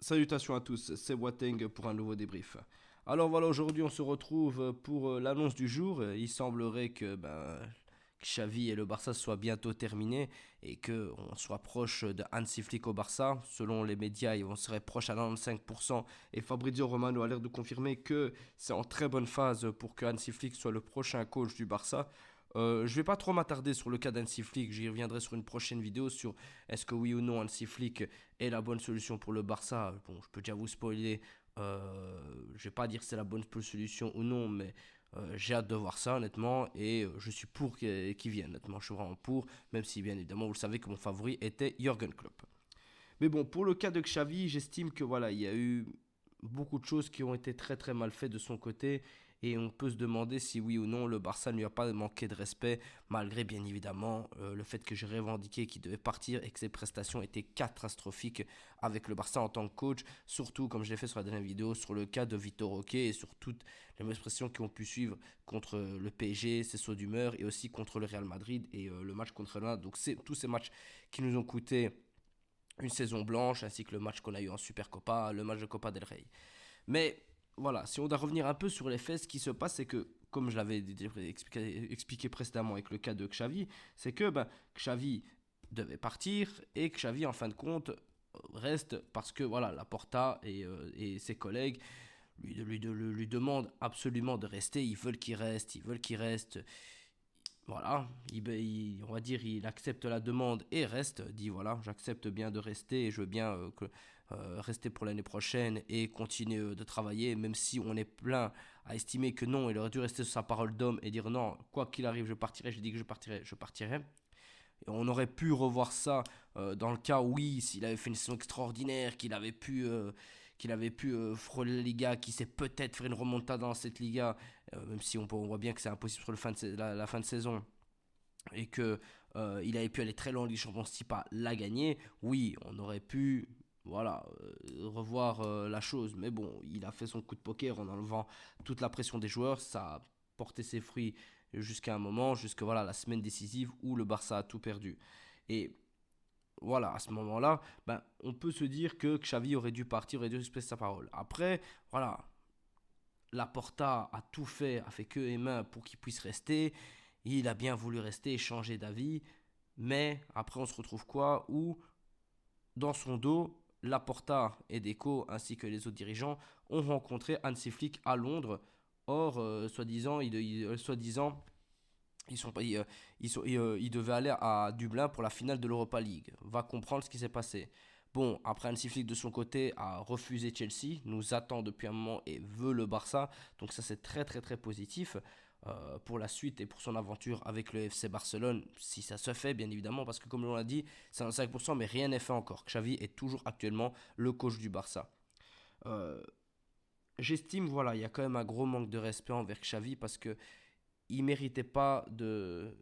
Salutations à tous, c'est Boateng pour un nouveau débrief. Alors voilà, aujourd'hui on se retrouve pour l'annonce du jour. Il semblerait que Xavi et le Barça soient bientôt terminés et qu'on soit proche de Hansi Flick au Barça. Selon les médias, on serait proche à 95% et Fabrizio Romano a l'air de confirmer que c'est en très bonne phase pour que Hansi Flick soit le prochain coach du Barça. Je vais pas trop m'attarder sur le cas d'Hansi Flick, j'y reviendrai sur une prochaine vidéo sur est-ce que oui ou non Hansi Flick est la bonne solution pour le Barça. Bon, je peux déjà vous spoiler, je vais pas dire que c'est la bonne solution ou non, mais j'ai hâte de voir ça honnêtement et je suis pour qu'il vienne honnêtement, je suis vraiment pour, même si bien évidemment vous le savez que mon favori était Jürgen Klopp. Mais bon, pour le cas de Xavi, j'estime que voilà, il y a eu beaucoup de choses qui ont été très très mal faites de son côté et on peut se demander si oui ou non le Barça ne lui a pas manqué de respect malgré bien évidemment le fait que j'ai revendiqué qu'il devait partir et que ses prestations étaient catastrophiques avec le Barça en tant que coach, surtout comme je l'ai fait sur la dernière vidéo sur le cas de Vitor Roque et sur toutes les mauvaises pressions qui ont pu suivre contre le PSG, ses sauts d'humeur et aussi contre le Real Madrid et le match contre l'Inde. Donc c'est tous ces matchs qui nous ont coûté une saison blanche, ainsi que le match qu'on a eu en Supercopa, le match de Copa del Rey. Mais voilà, si on doit revenir un peu sur les faits, ce qui se passe, c'est que, comme je l'avais expliqué précédemment avec le cas de Xavi, c'est que Xavi devait partir et Xavi, en fin de compte, reste parce que voilà, Laporta et ses collègues lui demandent absolument de rester, ils veulent qu'il reste, voilà, on va dire, il accepte la demande et reste, dit voilà, j'accepte bien de rester et je veux bien rester pour l'année prochaine et continuer de travailler, même si on est plein à estimer que non, il aurait dû rester sur sa parole d'homme et dire non, quoi qu'il arrive, je partirai, je dis que je partirai, je partirai. Et on aurait pu revoir ça dans le cas, oui, s'il avait fait une saison extraordinaire, qu'il avait pu frôler la Liga, qu'il sait peut-être faire une remontada dans cette Liga, même si on voit bien que c'est impossible sur la fin de saison et que il avait pu aller très loin en Ligue des Champions si pas la gagner, oui, on aurait pu voilà, revoir la chose. Mais bon, il a fait son coup de poker en enlevant toute la pression des joueurs. Ça a porté ses fruits jusqu'à un moment, jusqu'à voilà, la semaine décisive où le Barça a tout perdu. Et voilà, à ce moment-là, on peut se dire que Xavi aurait dû partir, aurait dû respecter sa parole. Après, voilà, Laporta a tout fait, a fait queue et main pour qu'il puisse rester. Il a bien voulu rester et changer d'avis. Mais après, on se retrouve quoi? Où, dans son dos, Laporta et Deco, ainsi que les autres dirigeants, ont rencontré Hansi Flick à Londres. Or, soi-disant, ils devaient aller à Dublin pour la finale de l'Europa League. Va comprendre ce qui s'est passé. Bon, après Hansi Flick de son côté a refusé Chelsea, nous attend depuis un moment et veut le Barça. Donc ça c'est très très très positif pour la suite et pour son aventure avec le FC Barcelone, si ça se fait bien évidemment, parce que comme on l'a dit, c'est un 5%, mais rien n'est fait encore. Xavi est toujours actuellement le coach du Barça. Euh, J'estime, voilà, il y a quand même un gros manque de respect envers Xavi parce que il méritait pas de.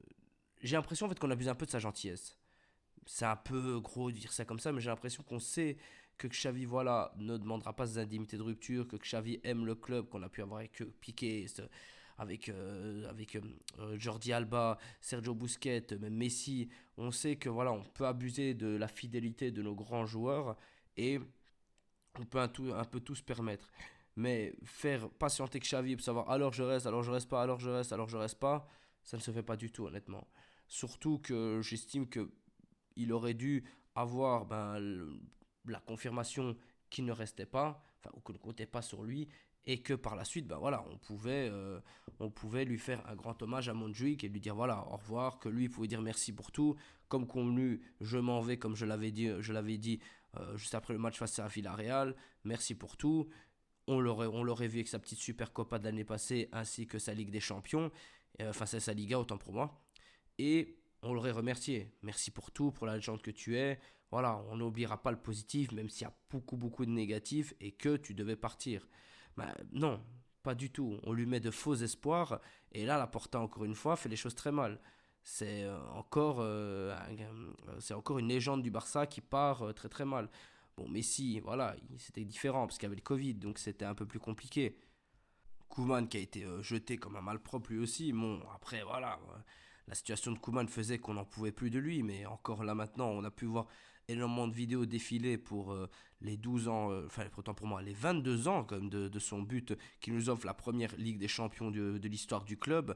J'ai l'impression en fait qu'on abuse un peu de sa gentillesse. C'est un peu gros de dire ça comme ça, mais j'ai l'impression qu'on sait que Xavi voilà, ne demandera pas ses indemnités de rupture, que Xavi aime le club qu'on a pu avoir avec Piqué, avec Jordi Alba, Sergio Busquets, même Messi. On sait que voilà, on peut abuser de la fidélité de nos grands joueurs et on peut un peu tout se permettre. Mais faire patienter que Xavi pour savoir alors je reste pas, alors je reste, alors je reste pas, ça ne se fait pas du tout honnêtement. Surtout que j'estime que il aurait dû avoir la confirmation qu'il ne restait pas, enfin, ou qu'on ne comptait pas sur lui, et que par la suite, voilà, on pouvait lui faire un grand hommage à Montjuic et lui dire voilà, au revoir, que lui il pouvait dire merci pour tout, comme convenu, je m'en vais, comme je l'avais dit juste après le match face à Villarreal, merci pour tout. On l'aurait vu avec sa petite Super Copa de l'année passée, ainsi que sa Ligue des Champions, enfin c'est sa Liga, autant pour moi. Et on l'aurait remercié. Merci pour tout, pour la légende que tu es. Voilà, on n'oubliera pas le positif, même s'il y a beaucoup, beaucoup de négatifs et que tu devais partir. Non, pas du tout. On lui met de faux espoirs et là, la Porta, encore une fois, fait les choses très mal. C'est encore une légende du Barça qui part très très mal. Bon, Messi, voilà, c'était différent parce qu'il y avait le Covid, donc c'était un peu plus compliqué. Koeman qui a été jeté comme un malpropre lui aussi. Bon, après, voilà, la situation de Koeman faisait qu'on n'en pouvait plus de lui, mais encore là maintenant, on a pu voir énormément de vidéos défilées pour les 12 ans, enfin autant pour moi, les 22 ans comme de son but qui nous offre la première Ligue des Champions de l'histoire du club.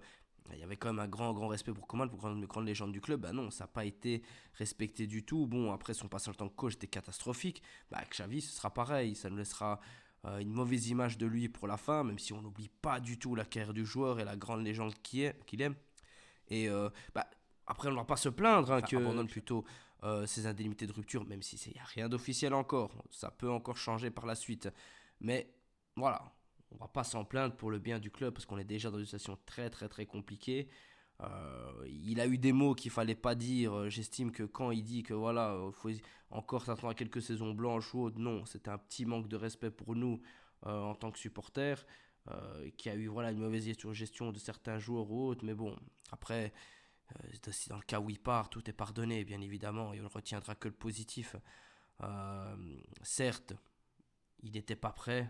Il y avait quand même un grand respect pour Coman, pour une grande légende du club. Bah non, ça n'a pas été respecté du tout. Bon, après son passage en tant que coach était catastrophique. Bah, Xavi, ce sera pareil. Ça nous laissera une mauvaise image de lui pour la fin, même si on n'oublie pas du tout la carrière du joueur et la grande légende qu'il est. Et bah, après, on ne va pas se plaindre qu'il abandonne plutôt ses indemnités de rupture, même si il n'y a rien d'officiel encore. Ça peut encore changer par la suite. Mais voilà, on ne va pas s'en plaindre pour le bien du club parce qu'on est déjà dans une situation très compliquée. Il a eu des mots qu'il fallait pas dire. J'estime que quand il dit que voilà, faut encore s'attendre à quelques saisons blanches ou autres, non, c'était un petit manque de respect pour nous en tant que supporters. Qui a eu voilà, une mauvaise gestion de certains joueurs ou autres, mais bon, après, aussi dans le cas où il part, tout est pardonné, bien évidemment, et on ne retiendra que le positif. Certes, il n'était pas prêt.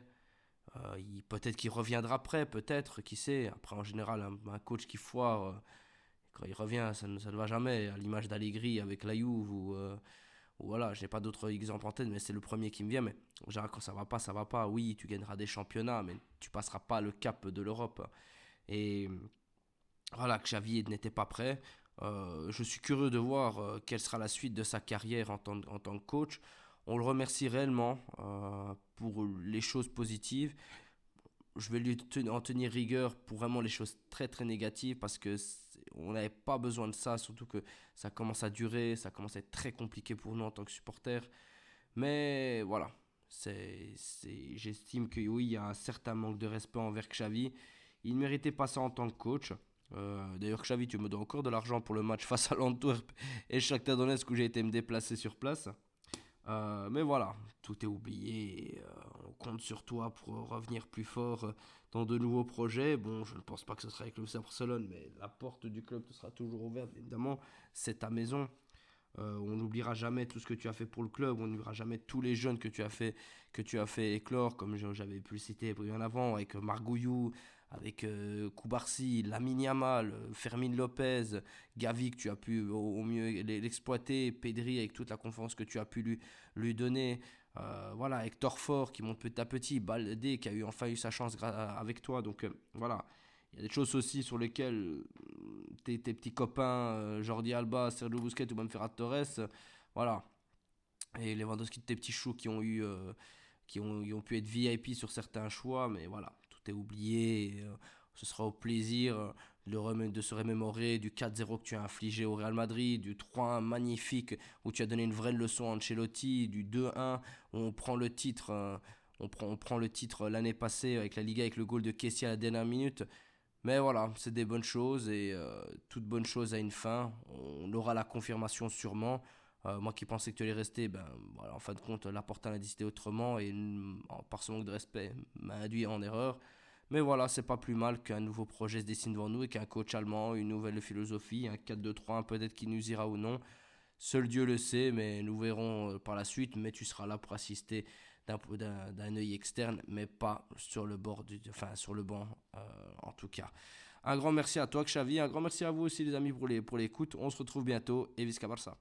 Peut-être qu'il reviendra prêt, peut-être, qui sait. Après, en général, un coach qui foire, quand il revient, ça ne va jamais. À l'image d'Allegri avec la Juve, ou voilà, je n'ai pas d'autres exemples en tête, mais c'est le premier qui me vient. Mais en général, quand ça va pas. Oui, tu gagneras des championnats, mais tu passeras pas le cap de l'Europe. Et voilà, que Xavi n'était pas prêt. Je suis curieux de voir quelle sera la suite de sa carrière en tant que coach. On le remercie réellement pour les choses positives. Je vais lui en tenir rigueur pour vraiment les choses très négatives parce que on n'avait pas besoin de ça, surtout que ça commence à durer, ça commence à être très compliqué pour nous en tant que supporters. Mais voilà, j'estime que oui, il y a un certain manque de respect envers Xavi. Il ne méritait pas ça en tant que coach. D'ailleurs, Xavi, tu me dois encore de l'argent pour le match face à l'Antwerp et Shakhtar Donetsk où j'ai été me déplacer sur place. Mais voilà, tout est oublié. On compte sur toi pour revenir plus fort dans de nouveaux projets. Bon, je ne pense pas que ce sera avec le FC Barcelone, mais la porte du club te sera toujours ouverte. Évidemment, c'est ta maison. On n'oubliera jamais tout ce que tu as fait pour le club. On n'oubliera jamais tous les jeunes que tu as fait éclore, comme j'avais pu le citer en avant, avec Margouillou, avec Koubarsi, Lamine Yamal, Fermin Lopez, Gavi que tu as pu au mieux l'exploiter, Pedri avec toute la confiance que tu as pu lui donner. Voilà, Hector Fort qui monte petit à petit, Baldé qui a enfin eu sa chance avec toi. Donc voilà, il y a des choses aussi sur lesquelles tes petits copains, Jordi Alba, Sergio Busquets ou même Ferran Torres, voilà. Et Lewandowski, tes petits choux qui ont pu être VIP sur certains choix, mais voilà, tout est oublié. Ce sera au plaisir de se remémorer du 4-0 que tu as infligé au Real Madrid, du 3-1 magnifique où tu as donné une vraie leçon à Ancelotti, du 2-1 où on prend le titre. On prend le titre l'année passée avec la Liga avec le goal de Kessie à la dernière minute. Mais voilà, c'est des bonnes choses et toute bonne chose a une fin. On aura la confirmation sûrement. Moi qui pensais que tu allais rester, ben, voilà, en fin de compte, Laporta a décidé autrement et par ce manque de respect m'a induit en erreur. Mais voilà, c'est pas plus mal qu'un nouveau projet se dessine devant nous et qu'un coach allemand, une nouvelle philosophie, un 4-2-3-1 peut-être qui nous ira ou non. Seul Dieu le sait, mais nous verrons par la suite. Mais tu seras là pour assister d'un œil externe, mais pas sur le bord sur le banc en tout cas. Un grand merci à toi Xavi, un grand merci à vous aussi les amis pour l'écoute. On se retrouve bientôt et Visca Barça.